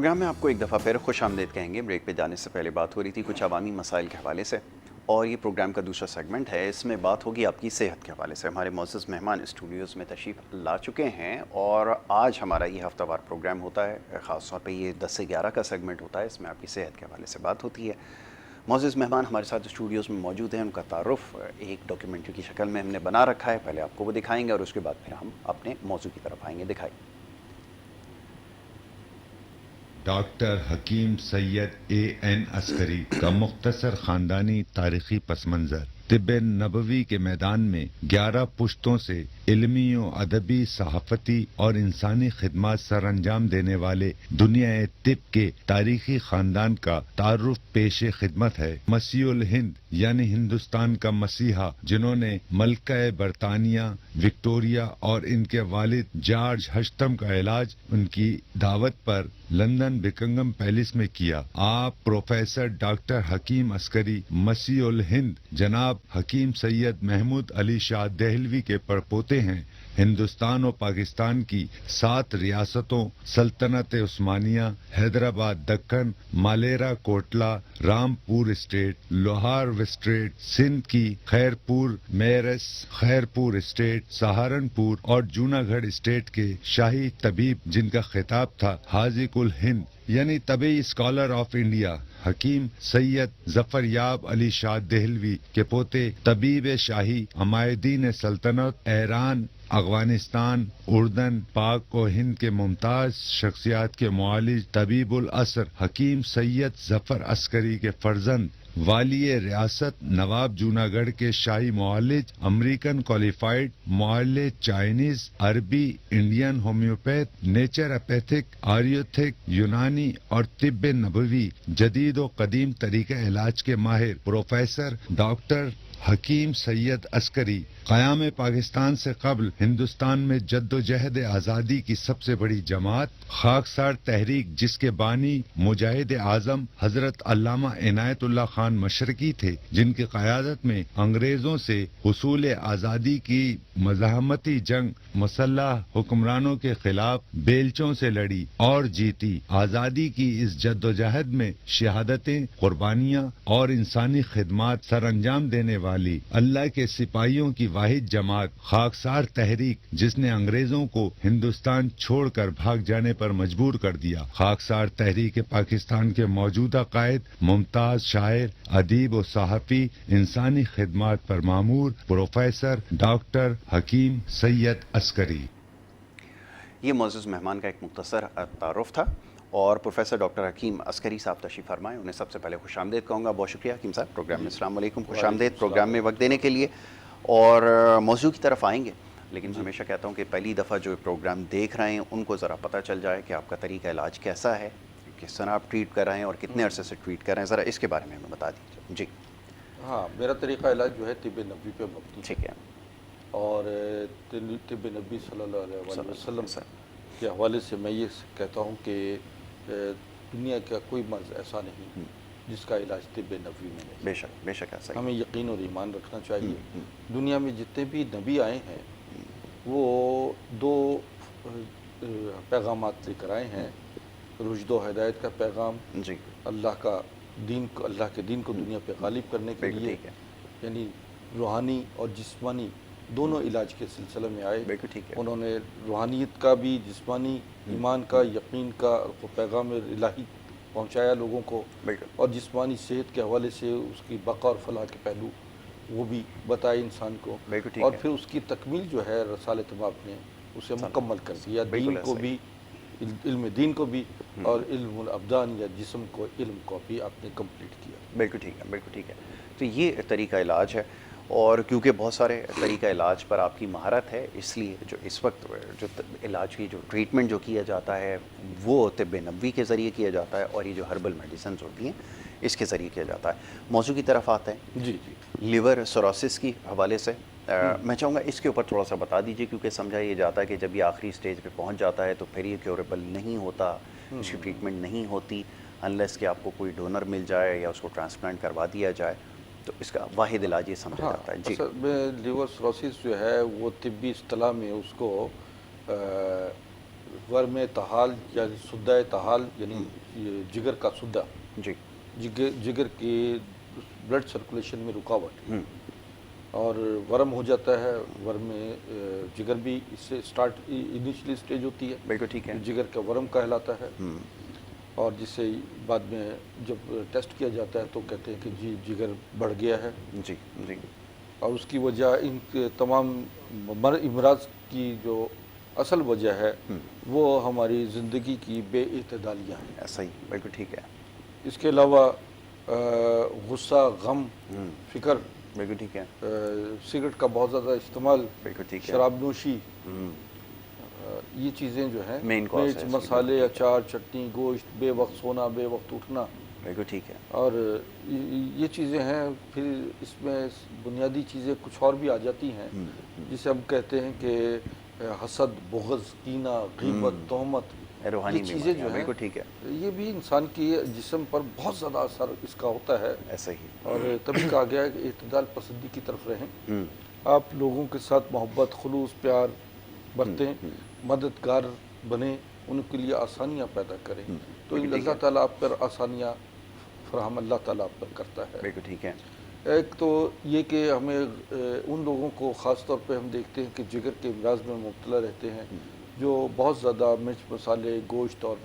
Programme میں آپ کو ایک دفعہ پھر خوش آمدید کہیں گے۔ بریک پہ جانے سے پہلے بات ہو رہی تھی کچھ عوامی مسائل کے حوالے سے، اور یہ پروگرام کا دوسرا سیگمنٹ ہے، اس میں بات ہوگی آپ کی صحت کے حوالے سے۔ ہمارے معزز مہمان اسٹوڈیوز میں تشریف لا چکے ہیں، اور آج ہمارا یہ ہفتہ وار پروگرام ہوتا ہے، خاص طور پہ یہ 10 سے 11 کا سیگمنٹ ہوتا ہے، اس میں آپ کی صحت کے حوالے سے بات ہوتی ہے۔ معزز مہمان ہمارے ساتھ اسٹوڈیوز میں موجود ہیں، ان کا تعارف ایک ڈاکیومنٹری کی شکل میں ہم نے بنا رکھا ہے، پہلے آپ کو وہ دکھائیں گے اور اس کے بعد پھر ہم اپنے موضوع کی طرف آئیں گے۔ دکھائیں۔ ڈاکٹر حکیم سید A.N. عسکری کا مختصر خاندانی تاریخی پس منظر۔ طب نبوی کے میدان میں 11 پشتوں سے علمی و ادبی، صحافتی اور انسانی خدمات سر انجام دینے والے دنیا طب کے تاریخی خاندان کا تعارف پیش خدمت ہے۔ مسیح الہند یعنی ہندوستان کا مسیحا، جنہوں نے ملکہ برطانیہ وکٹوریہ اور ان کے والد جارج ہشتم کا علاج ان کی دعوت پر لندن بکنگم پیلس میں کیا۔ آپ پروفیسر ڈاکٹر حکیم عسکری مسیح الہند جناب حکیم سید محمود علی شاہ دہلوی کے پڑپوتے ہیں۔ ہندوستان و پاکستان کی 7 ریاستوں سلطنت عثمانیہ، حیدرآباد دکن، مالیرا کوٹلا، رامپور اسٹیٹ، لوہار اسٹیٹ، سندھ کی خیرپور میرس، خیرپور اسٹیٹ، سہارنپور اور جوناگڑھ اسٹیٹ کے شاہی طبیب، جن کا خطاب تھا حاذق الہند یعنی طبی اسکالر آف انڈیا، حکیم سید ظفریاب علی شاہ دہلوی کے پوتے، طبیب شاہی، عمائدین سلطنت، ایران، افغانستان، اردن، پاک و ہند کے ممتاز شخصیات کے معالج، طبیب العصر حکیم سید ظفر عسکری کے فرزند، والی ریاست نواب جوناگڑھ کے شاہی معالج، امریکن کوالیفائڈ معالج، چائنیز، عربی، انڈین ہومیوپیتھ، نیچر اپیتھک، آریوتھک، یونانی اور طب نبوی جدید و قدیم طریقہ علاج کے ماہر، پروفیسر ڈاکٹر حکیم سید عسکری، قیام پاکستان سے قبل ہندوستان میں جد و جہد آزادی کی سب سے بڑی جماعت خاکسار تحریک، جس کے بانی مجاہد اعظم حضرت علامہ عنایت اللہ خان مشرقی تھے، جن کی قیادت میں انگریزوں سے حصول آزادی کی مزاحمتی جنگ مسلح حکمرانوں کے خلاف بیلچوں سے لڑی اور جیتی۔ آزادی کی اس جد و جہد میں شہادتیں، قربانیاں اور انسانی خدمات سر انجام دینے والی اللہ کے سپاہیوں کی واحد جماعت خاکسار تحریک، جس نے انگریزوں کو ہندوستان چھوڑ کر بھاگ جانے پر مجبور کر دیا۔ خاکسار تحریک پاکستان کے موجودہ قائد، ممتاز شاعر، ادیب و صحافی، انسانی خدمات پر مامور، پروفیسر ڈاکٹر حکیم سید عسکری۔ یہ معزز مہمان کا ایک مختصر تعارف تھا، اور پروفیسر ڈاکٹر حکیم عسکری صاحب تشریف فرمائے، انہیں سب سے پہلے خوش آمدید کہوں گا۔ بہت شکریہ حکیم صاحب پروگرام میں، السلام علیکم، خوش آمدید پروگرام میں وقت دینے کے لیے، اور موضوع کی طرف آئیں گے، لیکن ہمیشہ کہتا ہوں کہ پہلی دفعہ جو پروگرام دیکھ رہے ہیں ان کو ذرا پتہ چل جائے کہ آپ کا طریقہ علاج کیسا ہے، کس طرح آپ ٹریٹ کر رہے ہیں اور کتنے عرصے سے ٹریٹ کر رہے ہیں، ذرا اس کے بارے میں ہمیں بتا دیجیے۔ جی ہاں، میرا طریقہ علاج جو ہے طب نبوی پہ مبنی ہے، ٹھیک ہے، اور طب نبوی صلی اللہ علیہ وسلم کے حوالے سے میں یہ کہتا ہوں کہ دنیا کا کوئی مرض ایسا نہیں جس کا علاج طب نبوی میں نہیں۔ بے شک بے شک ایسا ہمیں یقین اور ایمان رکھنا چاہیے۔ دنیا میں جتنے بھی نبی آئے ہیں وہ 2 پیغامات لے کر آئے ہیں، رشد و ہدایت کا پیغام، جی اللہ کے دین کو دنیا پہ غالب کرنے کے بالکل لیے، ٹھیک ہے، یعنی روحانی اور جسمانی دونوں علاج کے سلسلے میں آئے۔ بالکل ٹھیک ہے، انہوں نے روحانیت کا بھی، جسمانی ایمان کا، یقین کا پیغام الہی پہنچایا لوگوں کو، بالکل اور جسمانی صحت کے حوالے سے اس کی بقا اور فلاح کے پہلو وہ بھی بتائے انسان کو، بالکل ٹھیک اور ہے، پھر اس کی تکمیل جو ہے رسالت مآب نے اسے مکمل کر دیا، بالکل دین کو ایسا ہی، بھی، علم دین کو بھی، اور علم الابدان یا جسم کو، علم کو بھی آپ نے کمپلیٹ کیا۔ بالکل ٹھیک ہے، بالکل ٹھیک ہے۔ تو یہ طریقہ علاج ہے، اور کیونکہ بہت سارے طریقہ علاج پر آپ کی مہارت ہے، اس لیے جو اس وقت جو علاج کی جو ٹریٹمنٹ جو کیا جاتا ہے وہ طب نبوی کے ذریعے کیا جاتا ہے، اور یہ جو ہربل میڈیسنز ہوتی ہیں اس کے ذریعے کیا جاتا ہے۔ موضوع کی طرف آتے ہیں، جی جی لیور سوروسس کی حوالے سے میں چاہوں گا اس کے اوپر تھوڑا سا بتا دیجئے، کیونکہ سمجھا یہ جاتا ہے کہ جب یہ آخری سٹیج پہ پہنچ جاتا ہے تو پھر یہ کیوریبل نہیں ہوتا، اس کی ٹریٹمنٹ نہیں ہوتی انلیس کہ آپ کو کوئی ڈونر مل جائے یا اس کو ٹرانسپلانٹ کروا دیا جائے، تو اس کا واحد علاج یہ سمجھا ہاں، جاتا ہے۔ جی اصل میں لیور سروسس جو ہے وہ طبی اصطلاح میں اس کو ورم تحال یعنی سدہ تحال یعنی یہ جگر کا سدہ، جی جگر کی بلڈ سرکولیشن میں رکاوٹ، اور ورم ہو جاتا ہے. ورم میں جگر بھی اس سے سٹارٹ انیشلی سٹیج ہوتی ہے، بالکل ٹھیک ہے. جگر کا ورم کہلاتا ہے، اور جس سے بعد میں جب ٹیسٹ کیا جاتا ہے تو کہتے ہیں کہ جی جگر بڑھ گیا ہے. جی جی اور اس کی وجہ ان کے تمام امراض کی جو اصل وجہ ہے وہ ہماری زندگی کی بے اعتدالیاں ہیں. ایسا ہی بالکل ٹھیک ہے. اس کے علاوہ غصہ، غم، فکر، بالکل ٹھیک ہے. سگریٹ کا بہت زیادہ استعمال، بالکل ٹھیک ہے. شراب نوشی، یہ چیزیں جو ہیں، مین کاز ہے مرچ، اس کی. مسالے، اچار، چٹنی، گوشت، بے وقت سونا، بے وقت اٹھنا، بالکل ٹھیک ہے. اور یہ چیزیں ہیں. پھر اس میں بنیادی چیزیں کچھ اور بھی آ جاتی ہیں جسے ہم کہتے ہیں کہ حسد، بغض، کینہ، غیبت، تہمت. روحانی یہ چیزیں بیماریاں، جو ہیں بالکل ٹھیک ہے. یہ بھی انسان کی جسم پر بہت زیادہ اثر اس کا ہوتا ہے، ایسا ہی. اور تبھی کہا گیا ہے کہ اعتدال پسندی کی طرف رہیں. آپ لوگوں کے ساتھ محبت، خلوص، پیار برتیں، مددگار بنیں، ان کے لیے آسانیاں پیدا کریں. تو اللہ تعالیٰ آپ پر آسانیاں فراہم اللہ تعالیٰ آپ پر کرتا ہے. بالکل ٹھیک ہے. ایک تو یہ کہ ہمیں ان لوگوں کو خاص طور پہ ہم دیکھتے ہیں کہ جگر کے امراض میں مبتلا رہتے ہیں جو بہت زیادہ مرچ، مسالے، گوشت اور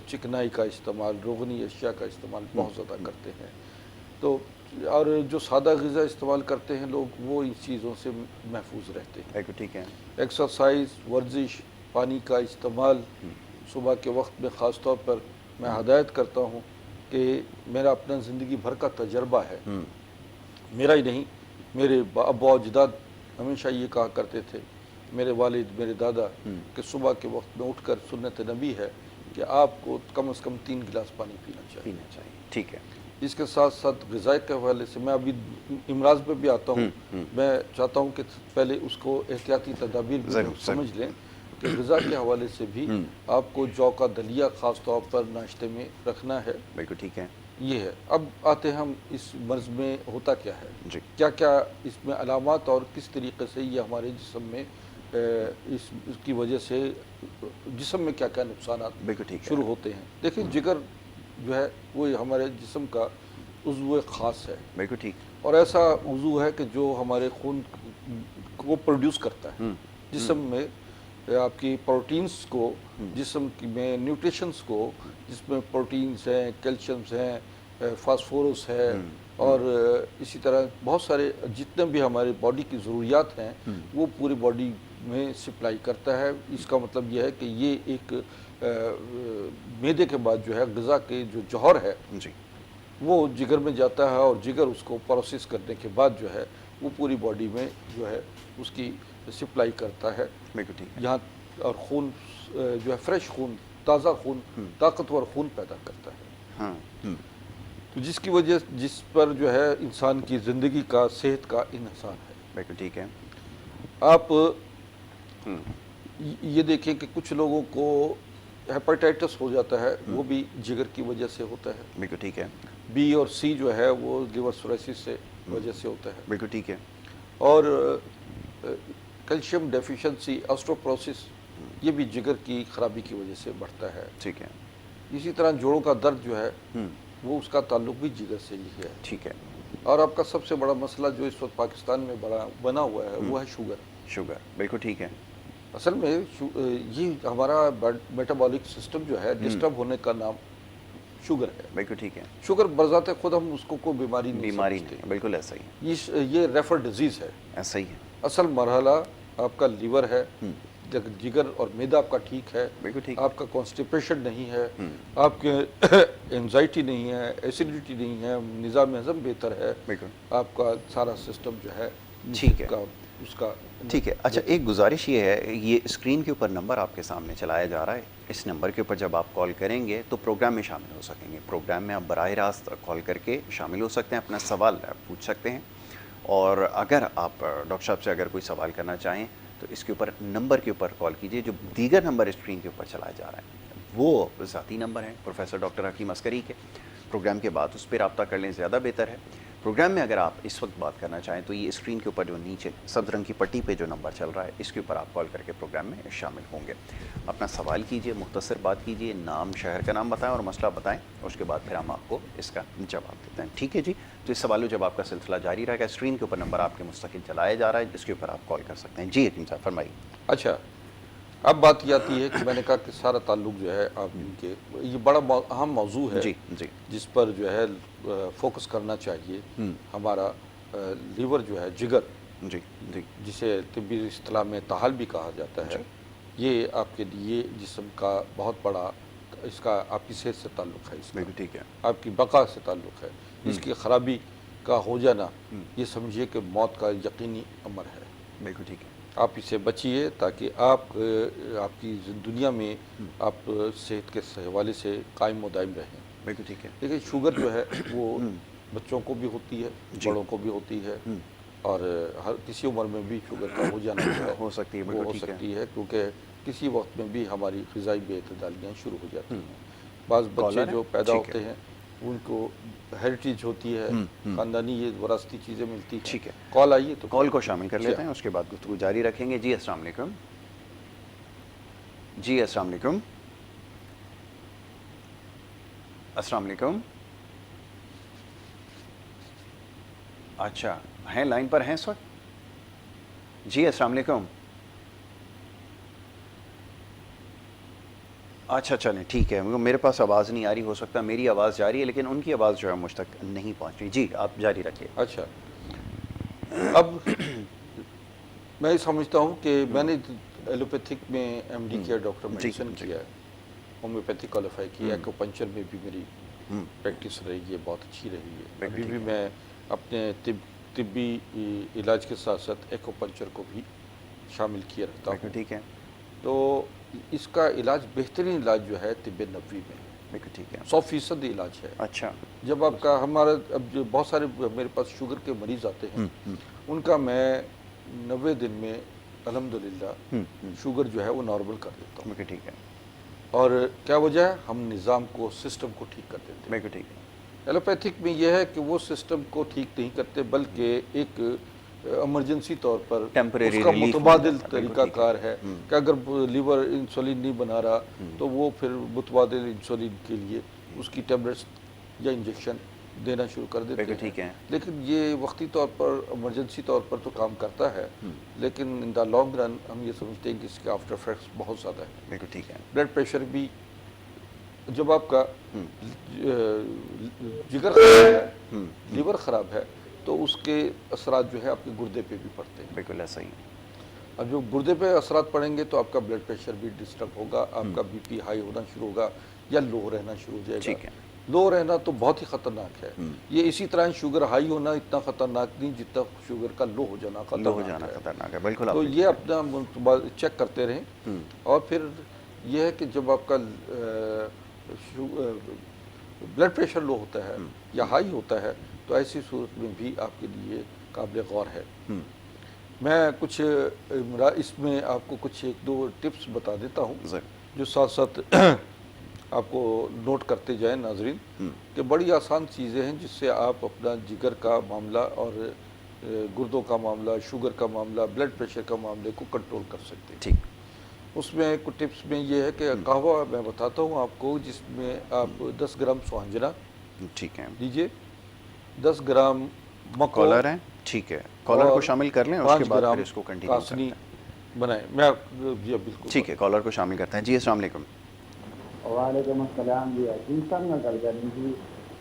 چکنائی کا استعمال، روغنی اشیاء کا استعمال بہت زیادہ کرتے ہیں. تو اور جو سادہ غذا استعمال کرتے ہیں لوگ، وہ ان چیزوں سے محفوظ رہتے ہیں. بالکل ٹھیک ہے. ایکسرسائز، ورزش، پانی کا استعمال صبح کے وقت میں خاص طور پر میں ہدایت کرتا ہوں کہ میرا اپنا زندگی بھر کا تجربہ ہے، میرا ہی نہیں، میرے ابا و اجداد ہمیشہ یہ کہا کرتے تھے، میرے والد، میرے دادا، کہ صبح کے وقت میں اٹھ کر سنت نبی ہے کہ آپ کو کم از کم 3 گلاس پانی پینا چاہیے. ٹھیک ہے. اس کے ساتھ ساتھ غذائی کے حوالے سے میں ابھی امراض پہ بھی آتا ہوں. میں چاہتا ہوں کہ پہلے اس کو احتیاطی تدابیر بھی سمجھ لیں کہ غذا کے حوالے سے بھی آپ کو جو کا دلیہ خاص طور پر ناشتے میں رکھنا ہے. بالکل ٹھیک ہے. یہ ہے. اب آتے ہیں ہم اس مرض میں ہوتا کیا ہے، جی کیا کیا اس میں علامات اور کس طریقے سے یہ ہمارے جسم میں اس کی وجہ سے جسم میں کیا کیا نقصانات بالکل ٹھیک ہے. شروع ہوتے ہیں. دیکھیں جگر جو ہے وہ ہمارے جسم کا عضو خاص ہے. بالکل ٹھیک. اور ایسا عضو ہے کہ جو ہمارے خون کو پروڈیوس کرتا ہے. جسم میں آپ کی پروٹینز کو، جسم میں نیوٹریشنز کو، جس میں پروٹینز ہیں، کیلشیمز ہیں، فاسفورس ہے، اور اسی طرح بہت سارے جتنے بھی ہمارے باڈی کی ضروریات ہیں وہ پوری باڈی میں سپلائی کرتا ہے. اس کا مطلب یہ ہے کہ یہ ایک معدے کے بعد جو ہے غذا کے جو جوہر ہے جی وہ جگر میں جاتا ہے، اور جگر اس کو پروسیس کرنے کے بعد جو ہے وہ پوری باڈی میں جو ہے اس کی سپلائی کرتا ہے. بالکل ٹھیک ہے. یہاں اور خون جو ہے فریش خون، تازہ خون، طاقتور خون پیدا کرتا ہے. ہاں. تو جس کی وجہ جس پر جو ہے انسان کی زندگی کا، صحت کا انحصار ہے. بالکل ٹھیک ہے. آپ یہ دیکھیں کہ کچھ لوگوں کو ہیپاٹائٹس ہو جاتا ہے، وہ بھی جگر کی وجہ سے ہوتا ہے. بالکل ٹھیک ہے. بی اور سی جو ہے وہ لیور سورائسس سے وجہ سے ہوتا ہے. بالکل ٹھیک ہے. اور کیلشیم ڈیفیشنسی، آسٹروپروسس، یہ بھی جگر کی خرابی کی وجہ سے بڑھتا ہے. ٹھیک ہے. اسی طرح جوڑوں کا درد جو ہے وہ اس کا تعلق بھی جگر سے ہی ہے. ٹھیک ہے. اور آپ کا سب سے بڑا مسئلہ جو اس وقت پاکستان میں بنا ہوا ہے وہ ہے شوگر. شوگر. بالکل ٹھیک ہے. اصل میں یہ ہمارا میٹابولک سسٹم جو ہے ڈسٹرب ہونے کا نام شوگر ہے. بالکل ٹھیک ہے. شوگر بذات خود ہم اس کو کوئی بیماری نہیں. بالکل ایسا ہی. یہ ریفر ڈیزیز ہے. ایسا ہی ہے. اصل مرحلہ آپ کا لیور ہے، جگر اور معدہ آپ کا ٹھیک ہے، بالکل ٹھیک. آپ کا کانسٹیپیشن نہیں ہے، آپ کے انزائٹی نہیں ہے، ایسیڈیٹی نہیں ہے، نظام ہضم بہتر ہے، بالکل. آپ کا سارا سسٹم جو ہے ٹھیک ہے. اس کا ٹھیک ہے. اچھا ایک گزارش یہ ہے، یہ اسکرین کے اوپر نمبر آپ کے سامنے چلایا جا رہا ہے، اس نمبر کے اوپر جب آپ کال کریں گے تو پروگرام میں شامل ہو سکیں گے. پروگرام میں آپ براہ راست کال کر کے شامل ہو سکتے ہیں، اپنا سوال پوچھ سکتے ہیں. اور اگر آپ ڈاکٹر صاحب سے اگر کوئی سوال کرنا چاہیں تو اس کے اوپر نمبر کے اوپر کال کیجئے. جو دیگر نمبر اسکرین کے اوپر چلایا جا رہا ہے وہ ذاتی نمبر ہیں پروفیسر ڈاکٹر حکیم عسکری کے. پروگرام کے بعد اس پہ رابطہ کر لیں، زیادہ بہتر ہے. پروگرام میں اگر آپ اس وقت بات کرنا چاہیں تو یہ اسکرین کے اوپر جو نیچے سبز رنگ کی پٹی پہ جو نمبر چل رہا ہے اس کے اوپر آپ کال کر کے پروگرام میں شامل ہوں گے. اپنا سوال کیجئے, مختصر بات کیجئے, نام شہر کا نام بتائیں اور مسئلہ بتائیں, اس کے بعد پھر ہم آپ کو اس کا جواب دیتے ہیں. ٹھیک ہے جی, تو اس سوال و جواب کا سلسلہ جاری رہے گا. اسکرین کے اوپر نمبر آپ کے مستقل چلایا جا رہا ہے جس کے اوپر آپ کال کر سکتے ہیں. جی حکیم صاحب فرمائیے. اچھا, اب بات یہ آتی ہے کہ میں نے کہا کہ سارا تعلق جو ہے آپ کے, یہ بڑا اہم موضوع ہے جی جی جس پر جو ہے فوکس کرنا چاہیے. ہمارا لیور جو ہے, جگر, جی جی جسے طبی اصطلاح میں طحال بھی کہا جاتا ہے, یہ آپ کے لیے جسم کا بہت بڑا, اس کا آپ کی صحت سے تعلق ہے, اس کا بالکل ٹھیک ہے, آپ کی بقا سے تعلق ہے. اس کی خرابی کا ہو جانا یہ سمجھیے کہ موت کا یقینی امر ہے. بالکل ٹھیک ہے. آپ اسے بچیے تاکہ آپ کی دنیا میں آپ صحت کے حوالے سے قائم و دائم رہیں. بالکل ٹھیک ہے. لیکن شوگر جو ہے وہ بچوں کو بھی ہوتی ہے, بڑوں کو بھی ہوتی ہے, اور ہر کسی عمر میں بھی شوگر کا ہو جانا جو ہے ہو سکتی ہے. وہ بالکل ہو ٹھیک ہے. سکتی ہے, کیونکہ کسی وقت میں بھی ہماری غذائی بے اعتدالیاں شروع ہو جاتی ہیں. بعض بچے جو پیدا ہوتے ہیں ان کو ہیریٹیج ہوتی ہے, خاندانی یہ وراثتی چیزیں ملتی ہیں. ٹھیک ہے, کال آئیے تو کال کو شامل کر لیتے ہیں, اس کے بعد گفتگو جاری رکھیں گے. جی السلام علیکم. جی السلام علیکم. السلام علیکم. اچھا ہیں, لائن پر ہیں اس وقت. جی السلام علیکم. اچھا چلیں ٹھیک ہے, میرے پاس آواز نہیں آ رہی, ہو سکتا ہے میری آواز جا رہی ہے لیکن ان کی آواز جو ہے مجھ تک نہیں پہنچ رہی. جی آپ جاری رکھیے. اچھا, اب میں سمجھتا ہوں کہ میں نے ایلوپیتھک میں ایم ڈی کیا, ڈاکٹر میڈیسن کیا ہے, ہومیوپیتھک کوالیفائی کیا, ایکوپنچر میں بھی میری پریکٹس رہی ہے, بہت اچھی رہی ہے. ابھی بھی میں اپنے طبی علاج کے ساتھ ساتھ ایکوپنچر کو بھی شامل کیے رکھتا ہوں. ٹھیک ہے. تو اس کا علاج, بہترین علاج جو ہے طب نبوی میں, بالکل ٹھیک ہے, 100% علاج ہے. اچھا, جب آپ کا ہمارا, اب جو بہت سارے میرے پاس شوگر کے مریض آتے ہیں, ان کا میں 90 دن میں الحمدللہ شوگر جو ہے وہ نارمل کر دیتا ہوں. بالکل ٹھیک ہے. اور کیا وجہ ہے, ہم نظام کو, سسٹم کو ٹھیک کر دیتے ہیں. بالکل ٹھیک ہے. ایلوپیتھک میں یہ ہے کہ وہ سسٹم کو ٹھیک نہیں کرتے, بلکہ ایک ایمرجنسی طور پر اس کا متبادل طریقہ کار ہے کہ اگر لیور انسولین نہیں بنا رہا تو وہ پھر متبادل انسولین کے لیے اس کی ٹیبلٹس یا انجیکشن دینا شروع کر دیتے ہیں. لیکن یہ وقتی طور پر, ایمرجنسی طور پر تو کام کرتا ہے, لیکن ان دا لانگ رن ہم یہ سمجھتے ہیں کہ اس کے آفٹر افیکٹس بہت زیادہ ہیں. بالکل ٹھیک ہے. بلڈ پریشر بھی, جب آپ کا جگر خراب ہے, لیور خراب ہے, تو اس کے اثرات جو ہے آپ کے گردے پہ بھی پڑتے ہیں. بالکل ایسا ہی. اب جو گردے پہ اثرات پڑیں گے تو آپ کا بلڈ پریشر بھی ڈسٹرب ہوگا, آپ کا بی پی ہائی ہونا شروع ہوگا یا لو رہنا شروع ہو جائے گا. ٹھیک ہے. لو رہنا تو بہت ہی خطرناک ہے. یہ اسی طرح شوگر ہائی ہونا اتنا خطرناک نہیں جتنا شوگر کا لو ہو جانا خطرناک ہے. بالکل. تو یہ اپنا چیک کرتے رہیں. اور پھر یہ ہے کہ جب آپ کا بلڈ پریشر لو ہوتا ہے یا ہائی ہوتا ہے تو ایسی صورت میں بھی آپ کے لیے قابل غور ہے. میں کچھ اس میں آپ کو کچھ 1-2 ٹپس بتا دیتا ہوں جو ساتھ ساتھ آپ کو نوٹ کرتے جائیں ناظرین, کہ بڑی آسان چیزیں ہیں جس سے آپ اپنا جگر کا معاملہ اور گردوں کا معاملہ, شوگر کا معاملہ, بلڈ پریشر کا معاملے کو کنٹرول کر سکتے ہیں. ٹھیک. اس میں کچھ ٹپس میں یہ ہے کہ قہوہ میں بتاتا ہوں آپ کو, جس میں آپ 10 گرام سوہنجنا ٹھیک ہے لیجیے, 10 گرام مکو, کالر ہے, ٹھیک ہے, کالر کو شامل کر لیں, اس کے بعد پھر اس کو کنٹینیو کرتے ہیں. بنائیں. میں جی بالکل ٹھیک ہے, کالر کو شامل کرتے ہیں. جی السلام علیکم. وعلیکم السلام. جی حکیم صاحب میں کل کریں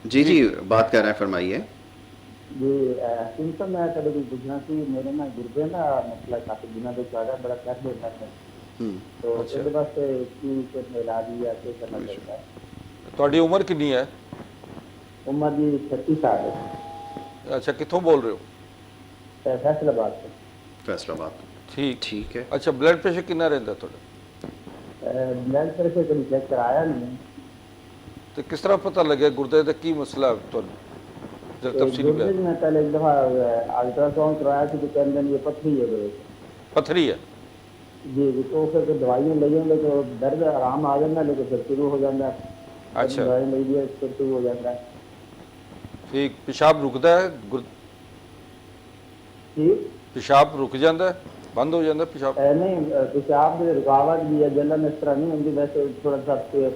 جی جی بات کر رہے ہیں, فرمائیے. جی حکیم صاحب میں کبھی بھی پوچھنا سی, میرے نا گردے نا مسئلہ کافی دنوں سے چل رہا ہے, بڑا درد ہوتا ہے, تو اس واسطے کی علاج یا کیا کرنا چاہیے؟ تھوڑی عمر کتنی ہے؟ عمر جی 36 سال ہے. اچھا, کتوں بول رہے ہو؟ فیصل آباد سے. فیصل آباد. ٹھیک ہے. اچھا, بلڈ پریشر کتنا رہتا ہے تھوڑا؟ بلڈ پریشر کبھی چیک کرایا نہیں. تو کس طرح پتہ لگے گردے کا کی مسئلہ ہے؟ گردے میں پہلے ایک دفعہ الٹرا ساؤنڈ کرایا تھی تو کہنے یہ پتھری ہے. پتھری ہے؟ جی جی. تو پھر دوائیاں لیں گے تو درد آرام آ جاتا ہے, لیکن پھر شروع ہو جاتا ہے. اچھا, دوائی لے لیے پھر شروع ہو جاتا ہے. ਤੇ ਪਿਸ਼ਾਬ ਰੁਕਦਾ ਹੈ, ਜੀ ਪਿਸ਼ਾਬ ਰੁਕ ਜਾਂਦਾ ਹੈ, ਬੰਦ ਹੋ ਜਾਂਦਾ ਪਿਸ਼ਾਬ? ਨਹੀਂ ਪਿਸ਼ਾਬ ਦੀ ਰੁਕਾਵਟ ਵੀ ਹੈ, ਜਲਨ ਇਸ ਤਰ੍ਹਾਂ ਨਹੀਂ ਹੁੰਦੀ, ਵੈਸੇ ਥੋੜਾ ਸਾ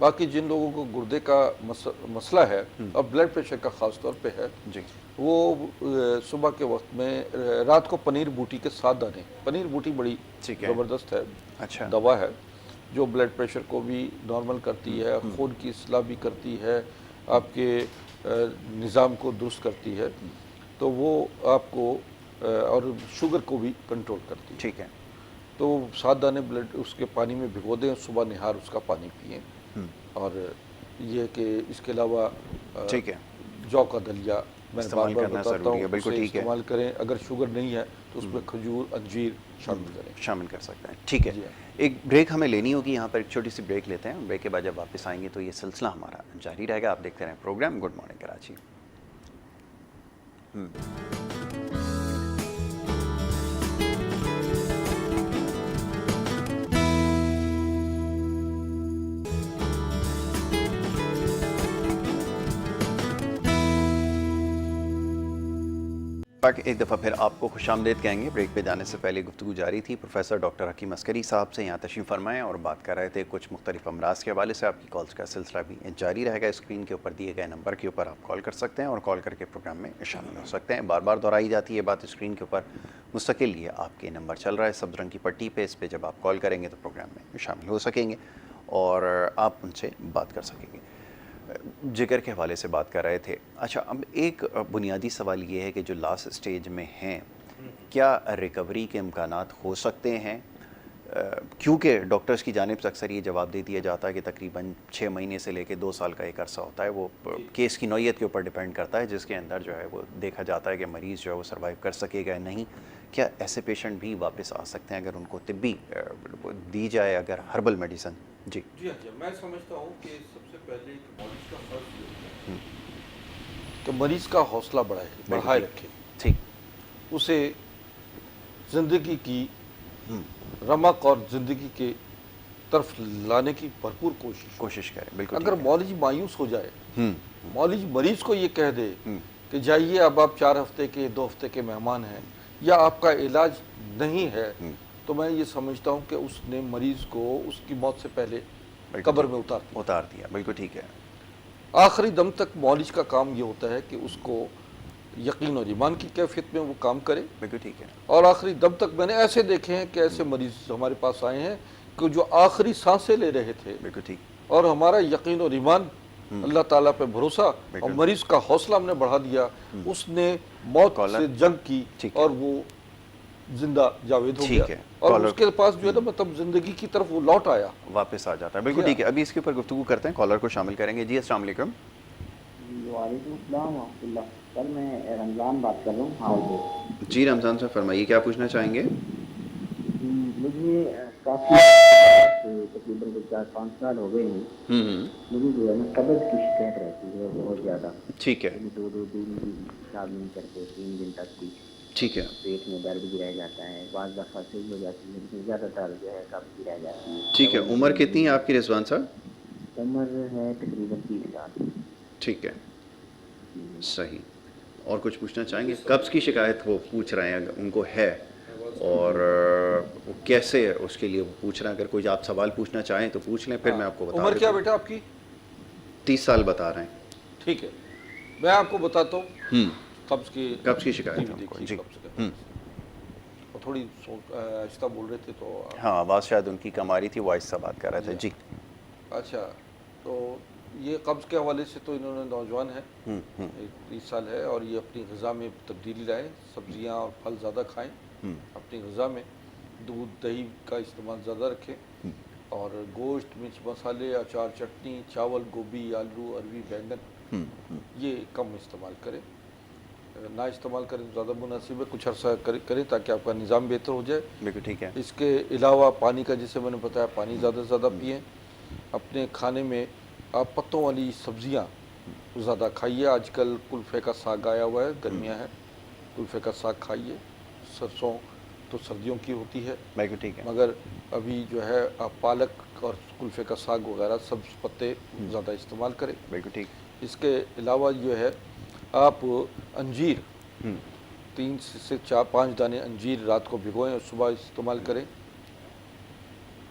باقی جن لوگوں کو گردے کا مسئلہ ہے اور بلڈ پریشر کا خاص طور پہ ہے جی وہ صبح کے وقت میں رات کو پنیر بوٹی کے 7 دانے، پنیر بوٹی بڑی ٹھیک ہے، زبردست ہے، اچھا دوا ہے جو بلڈ پریشر کو بھی نارمل کرتی ہے، خون کی اصلاح بھی کرتی ہے، آپ کے نظام کو درست کرتی ہے، تو وہ آپ کو اور شوگر کو بھی کنٹرول کرتی ہے. ٹھیک ہے، تو 7 دانے بلڈ اس کے پانی میں بھگو دیں، صبح نہار اس کا پانی پئیں. اور یہ کہ اس کے علاوہ ٹھیک ہے، جو کا دلیا میں بار استعمال بار کرنا بتاتا ضروری ہوں ہے، بالکل اسے ٹھیک ہے، استعمال کریں. اگر شوگر نہیں ہے تو اس میں کھجور انجیر شامل کریں. شامل کر سکتے ہیں. ٹھیک ہے، جی ہاں. ایک بریک ہمیں لینی ہوگی یہاں پر، ایک چھوٹی سی بریک لیتے ہیں. بریک کے بعد جب واپس آئیں گے تو یہ سلسلہ ہمارا جاری رہے گا. آپ دیکھتے رہیں پروگرام گڈ مارننگ کراچی. ایک دفعہ پھر آپ کو خوش آمدید کہیں گے. بریک پہ جانے سے پہلے گفتگو جاری تھی پروفیسر ڈاکٹر حکیم عسکری صاحب سے، یہاں تشریف فرمائیں اور بات کر رہے تھے کچھ مختلف امراض کے حوالے سے. آپ کی کالز کا سلسلہ بھی جاری رہے گا. اسکرین کے اوپر دیے گئے نمبر کے اوپر آپ کال کر سکتے ہیں اور کال کر کے پروگرام میں شامل ہو سکتے ہیں. بار بار دہرائی جاتی ہے بات، اسکرین کے اوپر مستقل یہ آپ کے نمبر چل رہا ہے سبز رنگ کی پٹی پہ. اس پہ جب آپ کال کریں گے تو پروگرام میں شامل ہو سکیں گے اور آپ ان سے بات کر سکیں گے. جگر کے حوالے سے بات کر رہے تھے. اچھا، اب ایک بنیادی سوال یہ ہے کہ جو لاسٹ سٹیج میں ہیں کیا ریکوری کے امکانات ہو سکتے ہیں؟ کیونکہ ڈاکٹرز کی جانب سے اکثر یہ جواب دے دیا جاتا ہے کہ تقریباً 6 مہینے سے لے کے 2 سال کا ایک عرصہ ہوتا ہے. وہ کیس کی نوعیت کے اوپر ڈیپینڈ کرتا ہے جس کے اندر جو ہے وہ دیکھا جاتا ہے کہ مریض جو ہے وہ سروائیو کر سکے گا یا نہیں. کیا ایسے پیشنٹ بھی واپس آ سکتے ہیں اگر ان کو طبی دی جائے، اگر ہربل میڈیسن؟ جی جی ہاں، میں سمجھتا ہوں کہ سب سے پہلے مریض کا فرض یہ ہے کہ مریض کا حوصلہ بڑھائے رکھے، ٹھیک، اسے زندگی کی رمق اور زندگی کے طرف لانے کی بھرپور کوشش کریں. بالکل اگر ٹھیک ہے. مولوی مایوس ہو جائے، مولوی مریض کو یہ کہہ دے کہ جائیے اب آپ 4 ہفتے کے 2 ہفتے کے مہمان ہیں یا آپ کا علاج نہیں ہے، تو میں یہ سمجھتا ہوں کہ اس نے مریض کو اس کی موت سے پہلے قبر میں اتار دیا. بالکل ٹھیک ہے. آخری دم تک معالج کا کام یہ ہوتا ہے کہ اس کو یقین اور ایمان کی کیفیت میں وہ کام کرے. بالکل ٹھیک ہے. اور آخری دم تک میں نے ایسے دیکھے ہیں کہ ایسے مریض ہمارے پاس آئے ہیں کہ جو آخری سانسیں لے رہے تھے، بالکل ٹھیک. اور ہمارا یقین اور ایمان، اللہ تعالیٰ پہ بھروسہ اور مریض کا حوصلہ ہم نے بڑھا دیا. اس نے موت سے جنگ کی اور وہ زندہ جاوید ہو گیا، اور اس کے پاس جو ہے نا مطلب زندگی کی طرف وہ لوٹ آیا، واپس آ جاتا ہے. بالکل ٹھیک ہے. ابھی اس کے اوپر گفتگو کرتے ہیں، کالر کو شامل کریں گے. جی السلام علیکم. وعلیکم السلام ورحمۃ اللہ. سر میں رمضان بات کر رہا ہوں. ہاں جی رمضان صاحب فرمائیے، کیا پوچھنا چاہیں گے؟ مجھے کافی تقریباً 4-5 سال ہو گئے ہیں، مجھے جو ہے نا قبض کی شکایت رہتی ہے بہت زیادہ. ٹھیک ہے. 2 دن بھی حساب نہیں کرتے، 3 دن تک بھی. ٹھیک ہے. پیٹ میں درد بھی رہ جاتا ہے، بعض دفعہ صحیح ہو جاتی ہے لیکن زیادہ تر جو ہے قبض بھی رہ جاتی ہے. ٹھیک ہے. عمر کتنی ہے آپ کی رضوان صاحب؟ عمر ہے تقریباً 30 سال. ٹھیک ہے، صحیح. اور کچھ پوچھنا چاہیں گے؟ قبض کی شکایت وہ پوچھ رہے ہیں ان کو ہے، اور کیسے اس کے لیے وہ پوچھ رہے ہیں. اگر کوئی آپ سوال پوچھنا چاہیں تو پوچھ لیں، پھر میں آپ کو بتا دوں. عمر کیا بیٹا آپ کی؟ 30 سال بتا رہے ہیں. ٹھیک ہے، میں آپ کو بتاتا ہوں قبض کی شکایت ہے. جی اور تھوڑی آہستہ بول رہے تھے تو ہاں آواز شاید ان کی کم آ رہی تھی، وہ آہستہ بات کر رہے تھے. جی اچھا، تو یہ قبض کے حوالے سے تو انہوں نے نوجوان ہے، 30 سال ہے، اور یہ اپنی غذا میں تبدیلی لائیں، سبزیاں اور پھل زیادہ کھائیں اپنی غذا میں، دودھ دہی کا استعمال زیادہ رکھیں، اور گوشت مرچ مسالے اچار چٹنی چاول گوبھی آلو اروی بینگن یہ کم استعمال کریں. نہ استعمال کریں تو زیادہ مناسب ہے. کچھ عرصہ کریں تاکہ آپ کا نظام بہتر ہو جائے. بالکل ٹھیک ہے. اس کے علاوہ پانی کا، جسے میں نے بتایا، پانی زیادہ سے زیادہ پئیں. اپنے کھانے میں آپ پتوں والی سبزیاں زیادہ کھائیے. آج کل کلفے کا ساگ آیا ہوا ہے، گرمیاں ہیں، کلفے کا ساگ کھائیے. سرسوں تو سردیوں کی ہوتی ہے، بالکل ٹھیک ہے، مگر ابھی جو ہے آپ پالک اور کلفے کا ساگ وغیرہ سبز پتے زیادہ استعمال کریں. بالکل ٹھیک. اس کے علاوہ جو ہے آپ انجیر 3 سے 4-5 دانے انجیر رات کو بھگوئیں اور صبح استعمال کریں.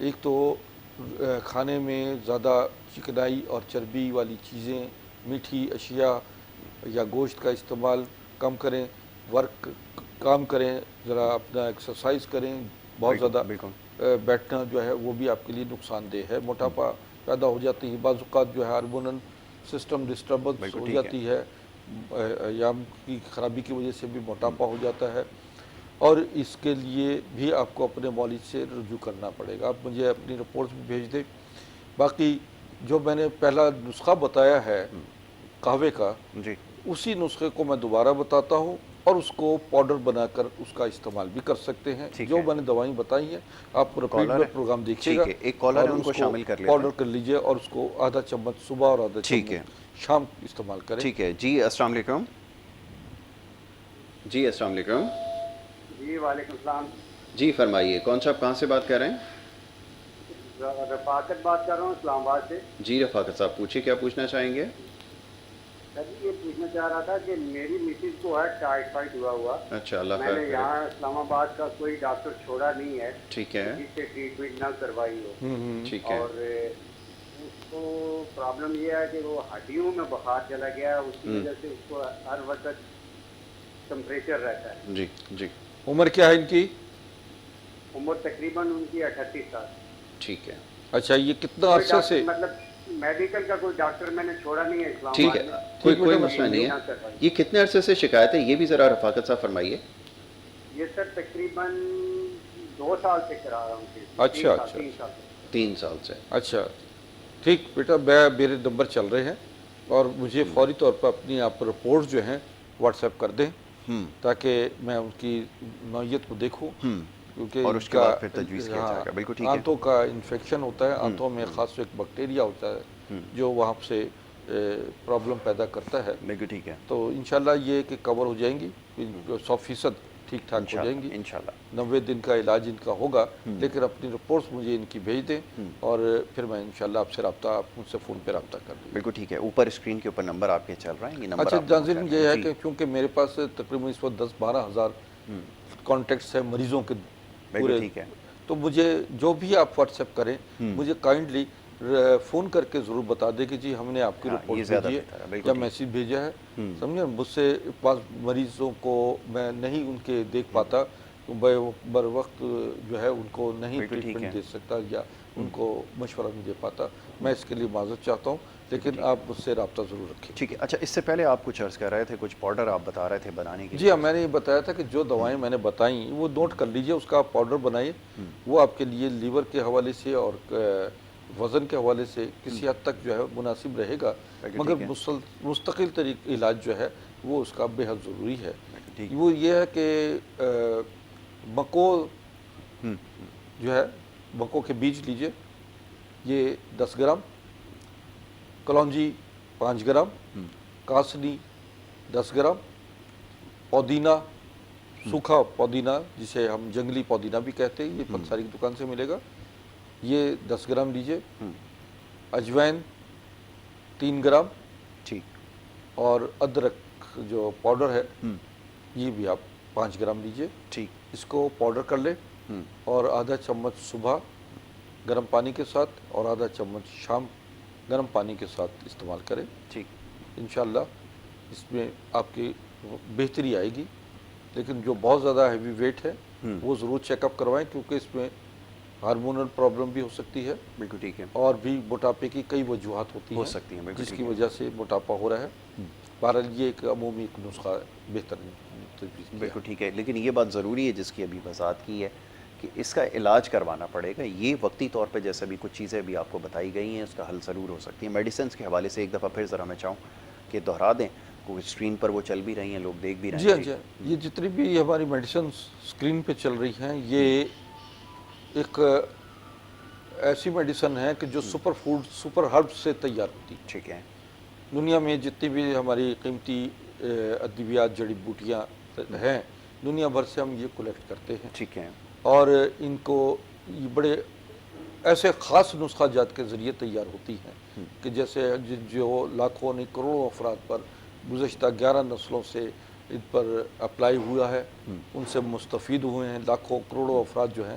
ایک تو کھانے میں زیادہ چکنائی اور چربی والی چیزیں، میٹھی اشیاء یا گوشت کا استعمال کم کریں، ورک کام کریں، ذرا اپنا ایکسرسائز کریں، بہت زیادہ بیٹھنا جو ہے وہ بھی آپ کے لیے نقصان دہ ہے، موٹاپا پیدا ہو جاتی ہے، بعض اوقات جو ہے ہارمونل سسٹم ڈسٹربنس ہو جاتی ہے، ایام کی خرابی کی وجہ سے بھی موٹاپا ہو جاتا ہے، اور اس کے لیے بھی آپ کو اپنے معالج سے رجوع کرنا پڑے گا. آپ مجھے اپنی رپورٹس بھی بھیج دیں. باقی جو میں نے پہلا نسخہ بتایا ہے قہوے کا، جی اسی نسخے کو میں دوبارہ بتاتا ہوں، اور اس کو پاؤڈر بنا کر اس کا استعمال بھی کر سکتے ہیں. جو میں نے دوائیں بتائی ہیں آپ رپیٹ میں پروگرام دیکھیے گا، ایک کالر ہے ان کو شامل کر لیتے ہیں. پاؤڈر کر لیجئے اور اس کو آدھا چمچ صبح اور آدھا چمچ شام استعمال کریں. ٹھیک ہے جی. السلام علیکم. جی السلام علیکم. جی وعلیکم السلام. جی فرمائیے کون صاحب کہاں سے بات کر رہے ہیں؟ رفاقت بات کر رہا ہوں اسلام آباد سے. جی رفاقت صاحب پوچھیے کیا پوچھنا چاہیں گے؟ سر جی یہ پوچھنا چاہ رہا تھا کہ میری مسز کو ہے ٹائیفائڈ ہوا. اچھا اللہ میں نے یہاں اسلام آباد کا کوئی ڈاکٹر چھوڑا نہیں ہے. ٹھیک ہے. جس سے ٹریٹمنٹ نہ کروائی ہو. ٹھیک ہے. اور اس کو پرابلم یہ ہے کہ وہ ہڈیوں میں بخار چلا گیا، اس کی وجہ سے اس کو ہر وقت ٹمپریچر رہتا ہے. جی جی. عمر کیا ہے ان کی؟ عمر تقریباً ان کی 38 سال. ٹھیک ہے. اچھا یہ کتنا عرصے سے؟ مطلب میڈیکل کا کوئی ڈاکٹر میں نے چھوڑا نہیں ہے اسلام ٹھیک آباد ہے میں. کوئی مسئلہ نہیں ہے. یہ کتنے عرصے سے شکایت ہے یہ بھی ذرا رفاقت صاحب فرمائیے. یہ سر تقریباً 2 سال سے کرا رہا ہوں. اچھا 3 سال سے. اچھا ٹھیک بیٹا، میرے نمبر چل رہے ہیں اور مجھے فوری طور پر اپنی آپ رپورٹ جو ہیں واٹس ایپ کر دیں تاکہ میں ان کی نوعیت کو دیکھوں، کیونکہ اور اس کے بعد پھر تجویز کیا جائے گا. بالکل ٹھیک ہے. آنتوں کا انفیکشن ہوتا ہے، آنتوں میں خاص ایک بیکٹیریا ہوتا ہے جو وہاں سے پرابلم پیدا کرتا ہے. بالکل ٹھیک ہے. تو انشاءاللہ یہ کہ کور ہو جائیں گی 100% ٹھیک ٹھاک ہو جائیں گی انشاءاللہ. 90 دن کا علاج ان کا ہوگا، لیکن اپنی رپورٹس مجھے ان کی بھیج دیں اور پھر میں انشاءاللہ آپ سے رابطہ، آپ مجھ سے فون پہ رابطہ کر دیں. بالکل ٹھیک ہے. اوپر اسکرین کے اوپر نمبر آپ کے چل رہے ہیں، یہ نمبر. اچھا ناظرین یہ ہے کہ کیونکہ میرے پاس تقریباً اس وقت 10-12 ہزار کانٹیکٹس ہیں مریضوں کے پورے، ٹھیک ہے. تو مجھے جو بھی آپ واٹس ایپ کریں مجھے کائنڈلی فون کر کے ضرور بتا دیں کہ جی ہم نے آپ کی رپورٹ بھیجی ہے یا میسیج بھیجا ہے. سمجھے مجھ سے بعض مریضوں کو میں نہیں ان کے دیکھ پاتا، بر وقت جو ہے ان کو نہیں ٹریٹمنٹ دے سکتا یا ان کو مشورہ نہیں دے پاتا. میں اس کے لیے معذرت چاہتا ہوں، لیکن آپ مجھ سے رابطہ ضرور رکھیں. ٹھیک ہے. اچھا اس سے پہلے آپ کچھ عرض کر رہے تھے، کچھ پاؤڈر آپ بتا رہے تھے بنانے کے لیے. جی ہاں، میں نے یہ بتایا تھا کہ جو دوائیں میں نے بتائیں وہ نوٹ کر لیجئے، اس کا آپ پاؤڈر بنائیے. وہ آپ کے لیے لیور کے حوالے سے اور وزن کے حوالے سے کسی حد تک جو ہے مناسب رہے گا، مگر مستقل علاج جو ہے وہ اس کا بے حد ضروری ہے. وہ یہ ہے کہ مکو جو ہے، مکو کے بیج لیجئے، یہ 10 gram, kalonji 5 gram, Kasni 10 gram, پودینہ، سوکھا پودینہ جسے ہم جنگلی پودینہ بھی کہتے ہیں، یہ پنساری کی دکان سے ملے گا، یہ 10 گرام لیجئے. اجوائن 3 گرام، ٹھیک. اور ادرک جو پاؤڈر ہے یہ بھی آپ 5 گرام لیجئے. ٹھیک. اس کو پاؤڈر کر لیں اور آدھا چمچ صبح گرم پانی کے ساتھ اور آدھا چمچ شام گرم پانی کے ساتھ استعمال کریں. ٹھیک. انشاءاللہ اس میں آپ کی بہتری آئے گی. لیکن جو بہت زیادہ ہیوی ویٹ ہے وہ ضرور چیک اپ کروائیں، کیونکہ اس میں ہارمونل پرابلم بھی ہو سکتی ہے. بالکل ٹھیک ہے. اور بھی موٹاپے کی کئی وجوہات ہوتی ہو سکتی ہیں جس کی وجہ سے موٹاپا ہو رہا ہے. بہرحال یہ ایک عمومی ایک نسخہ بہتر نہیں. بالکل ٹھیک ہے. لیکن یہ بات ضروری ہے جس کی ابھی وضاحت کی ہے کہ اس کا علاج کروانا پڑے گا. یہ وقتی طور پہ جیسے بھی کچھ چیزیں بھی آپ کو بتائی گئی ہیں اس کا حل ضرور ہو سکتی ہیں. میڈیسنس کے حوالے سے ایک دفعہ پھر ذرا میں چاہوں کہ دہرا دیں، کوئی اسکرین پر وہ چل بھی رہی ہیں، لوگ دیکھ بھی رہے ہیں. جی ہاں، یہ جتنی بھی ہماری میڈیسن اسکرین پہ چل رہی ہیں یہ ایک ایسی میڈیسن ہے کہ جو سپر فوڈ، سپر ہربس سے تیار ہوتی. ٹھیک ہے. دنیا میں جتنی بھی ہماری قیمتی ادویات، جڑی بوٹیاں ہیں، دنیا بھر سے ہم یہ کلیکٹ کرتے ہیں. ٹھیک ہے. اور ان کو یہ بڑے ایسے خاص نسخہ جات کے ذریعے تیار ہوتی ہیں کہ جیسے جو لاکھوں نہیں کروڑوں افراد پر گزشتہ 11 نسلوں سے ان پر اپلائی ہوا ہے، ان سے مستفید ہوئے ہیں. لاکھوں کروڑوں افراد جو ہیں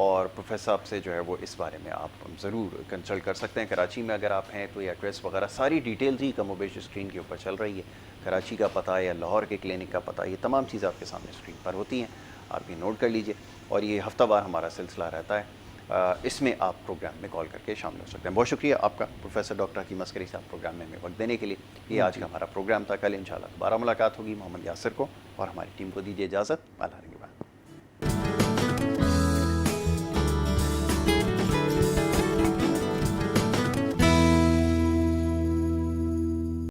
اور پروفیسر صاحب سے جو ہے وہ اس بارے میں آپ ضرور کنسلٹ کر سکتے ہیں. کراچی میں اگر آپ ہیں تو یہ ایڈریس وغیرہ ساری ڈیٹیلز ہی کم و بیش اسکرین کے اوپر چل رہی ہے. کراچی کا پتہ یا لاہور کے کلینک کا پتہ, یہ تمام چیزیں آپ کے سامنے اسکرین پر ہوتی ہیں, آپ یہ نوٹ کر لیجئے. اور یہ ہفتہ وار ہمارا سلسلہ رہتا ہے, اس میں آپ پروگرام میں کال کر کے شامل ہو سکتے ہیں. بہت شکریہ آپ کا پروفیسر ڈاکٹر حکیم عسکری صاحب پروگرام میں ہمیں وقت دینے کے لیے. یہ آج کا ہمارا پروگرام تھا. کل انشاءاللہ دوبارہ ملاقات ہوگی. محمد یاسر کو اور ہماری ٹیم کو دیجیے اجازت. اللہ نگہبان.